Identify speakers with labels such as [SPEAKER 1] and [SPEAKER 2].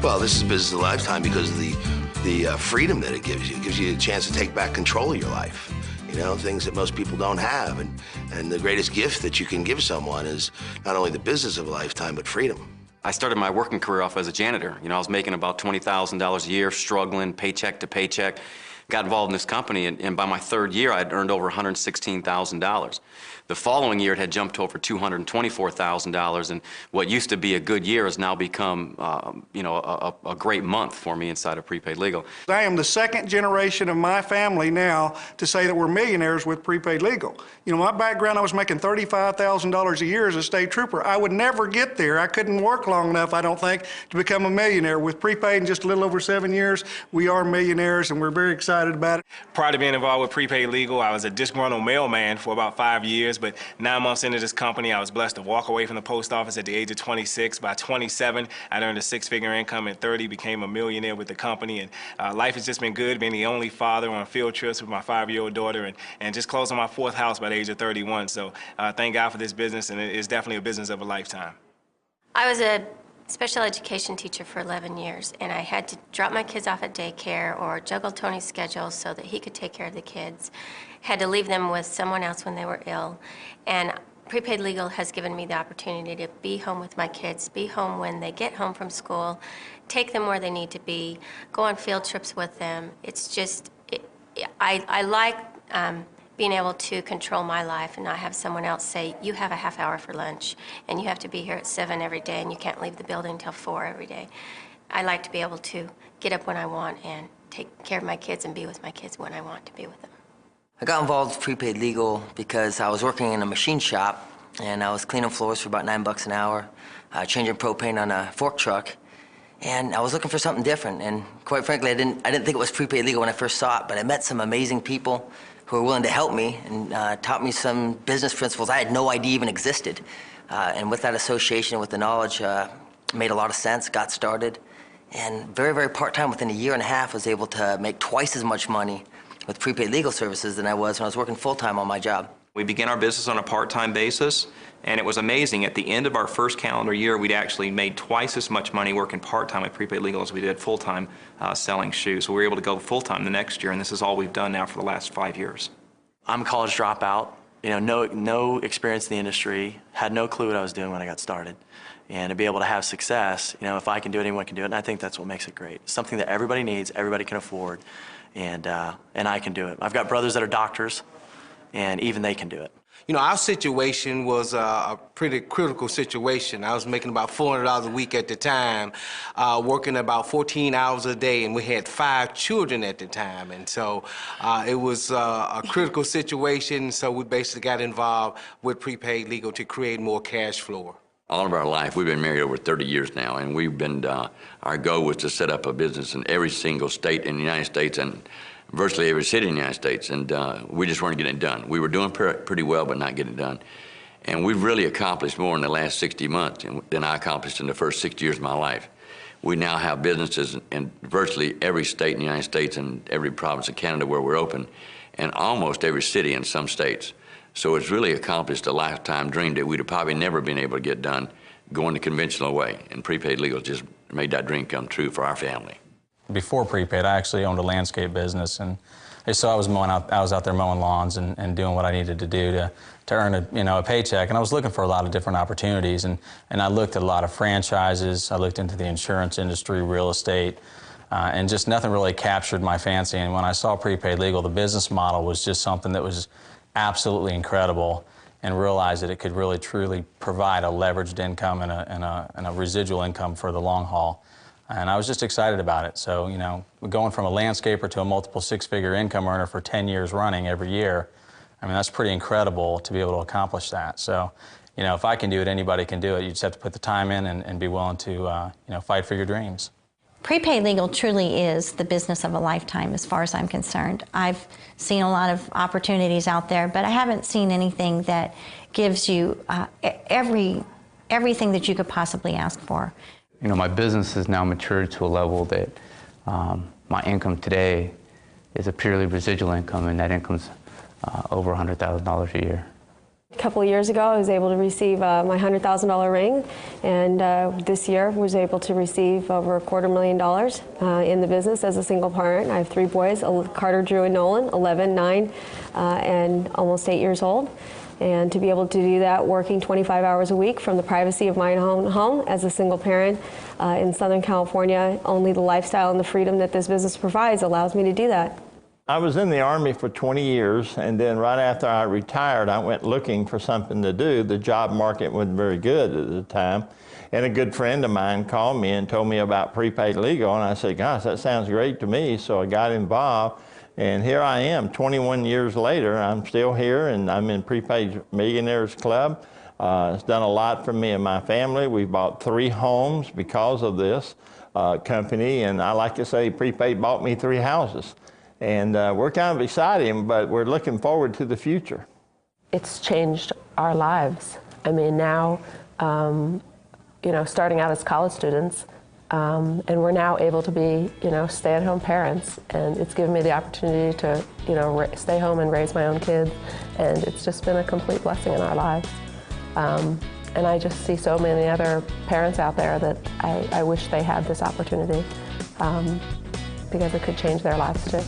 [SPEAKER 1] Well, this is business of a lifetime because of the freedom that it gives you. It gives you a chance to take back control of your life. You know, things that most people don't have. And the greatest gift that you can give someone is not only the business of a lifetime, but freedom.
[SPEAKER 2] I started my working career off as a janitor. You know, I was making about $20,000 a year, struggling paycheck to paycheck. Got involved in this company, and by my third year, I'd earned over $116,000. The following year, it had jumped to over $224,000, and what used to be a good year has now become, you know, a great month for me inside of Prepaid Legal.
[SPEAKER 3] I am the second generation of my family now to say that we're millionaires with Prepaid Legal. You know, my background, I was making $35,000 a year as a state trooper. I would never get there. I couldn't work long enough, I don't think, to become a millionaire. With Prepaid in just a little over 7 years, we are millionaires, and we're very excited about it.
[SPEAKER 4] Prior to being involved with Prepaid Legal, I was a disgruntled mailman for about 5 years, but 9 months into this company, I was blessed to walk away from the post office at the age of 26. By 27, I'd earned a six-figure income. At 30, became a millionaire with the company, and life has just been good, being the only father on field trips with my 5-year-old daughter, and just closing my 4th house by the age of 31. So thank God for this business, and it is definitely a business of a lifetime.
[SPEAKER 5] I was a special education teacher for 11 years, and I had to drop my kids off at daycare or juggle Tony's schedule so that he could take care of the kids. Had to leave them with someone else when they were ill. And Prepaid Legal has given me the opportunity to be home with my kids, be home when they get home from school, take them where they need to be, go on field trips with them. It's just, I like being able to control my life and not have someone else say, you have a half hour for lunch and you have to be here at 7 every day and you can't leave the building until 4 every day. I like to be able to get up when I want and take care of my kids and be with my kids when I want to be with them.
[SPEAKER 6] I got involved with Prepaid Legal because I was working in a machine shop and I was cleaning floors for about $9 an hour, changing propane on a fork truck, and I was looking for something different. And quite frankly, I didn't think it was Prepaid Legal when I first saw it, but I met some amazing people who were willing to help me and taught me some business principles I had no idea even existed. And with that association, with the knowledge, made a lot of sense, got started, and very, very part-time, within a year and a half, was able to make twice as much money with Prepaid Legal Services than I was when I was working full-time on my job.
[SPEAKER 7] We began our business on a part-time basis, and it was amazing. At the end of our first calendar year, we'd actually made twice as much money working part-time with Prepaid Legal as we did full-time selling shoes. So we were able to go full-time the next year, and this is all we've done now for the last 5 years.
[SPEAKER 8] I'm a college dropout, you know, no experience in the industry, had no clue what I was doing when I got started. And to be able to have success, you know, if I can do it, anyone can do it, and I think that's what makes it great. It's something that everybody needs, everybody can afford, and I can do it. I've got brothers that are doctors, and even they can do it.
[SPEAKER 9] You know, our situation was a pretty critical situation. I was making about $400 a week at the time, working about 14 hours a day, and we had 5 children at the time. And so it was a critical situation, so we basically got involved with Prepaid Legal to create more cash flow.
[SPEAKER 10] All of our life, we've been married over 30 years now, and we've been, our goal was to set up a business in every single state in the United States and virtually every city in the United States, and we just weren't getting it done. We were doing pretty well, but not getting it done. And we've really accomplished more in the last 60 months than I accomplished in the first 60 years of my life. We now have businesses in virtually every state in the United States and every province of Canada where we're open, and almost every city in some states. So it's really accomplished a lifetime dream that we'd have probably never been able to get done going the conventional way. And Prepaid Legal just made that dream come true for our family.
[SPEAKER 11] Before Prepaid, I actually owned a landscape business, and so I was out there mowing lawns and doing what I needed to do to earn a paycheck. And I was looking for a lot of different opportunities, and I looked at a lot of franchises. I looked into the insurance industry, real estate, and just nothing really captured my fancy. And when I saw Prepaid Legal, the business model was just something that was absolutely incredible, and realized that it could really truly provide a leveraged income and a residual income for the long haul. And I was just excited about it. So, you know, going from a landscaper to a multiple 6-figure income earner for 10 years running every year, I mean, that's pretty incredible to be able to accomplish that. So, you know, if I can do it, anybody can do it. You just have to put the time in and be willing to, you know, fight for your dreams.
[SPEAKER 12] Prepaid Legal truly is the business of a lifetime as far as I'm concerned. I've seen a lot of opportunities out there, but I haven't seen anything that gives you everything that you could possibly ask for.
[SPEAKER 13] You know, my business has now matured to a level that my income today is a purely residual income, and that income's over $100,000 a year.
[SPEAKER 14] A couple of years ago, I was able to receive my $100,000 ring, and this year was able to receive over $250,000 in the business as a single parent. I have 3 boys, Carter, Drew, and Nolan, 11, 9, and almost 8 years old. And to be able to do that working 25 hours a week from the privacy of my own home as a single parent in Southern California, only the lifestyle and the freedom that this business provides allows me to do that.
[SPEAKER 15] I was in the Army for 20 years, and then right after I retired, I went looking for something to do. The job market wasn't very good at the time, and a good friend of mine called me and told me about prepaid legal, and I said, gosh, that sounds great to me, so I got involved, and here I am, 21 years later. I'm still here, and I'm in Prepaid Millionaires Club. It's done a lot for me and my family. We bought 3 homes because of this company, and I like to say Prepaid bought me 3 houses. And we're kind of excited, but we're looking forward to the future.
[SPEAKER 16] It's changed our lives. I mean, now, you know, starting out as college students, and we're now able to be, you know, stay-at-home parents, and it's given me the opportunity to, you know, stay home and raise my own kids, and it's just been a complete blessing in our lives. And I just see so many other parents out there that I wish they had this opportunity because it could change their lives too.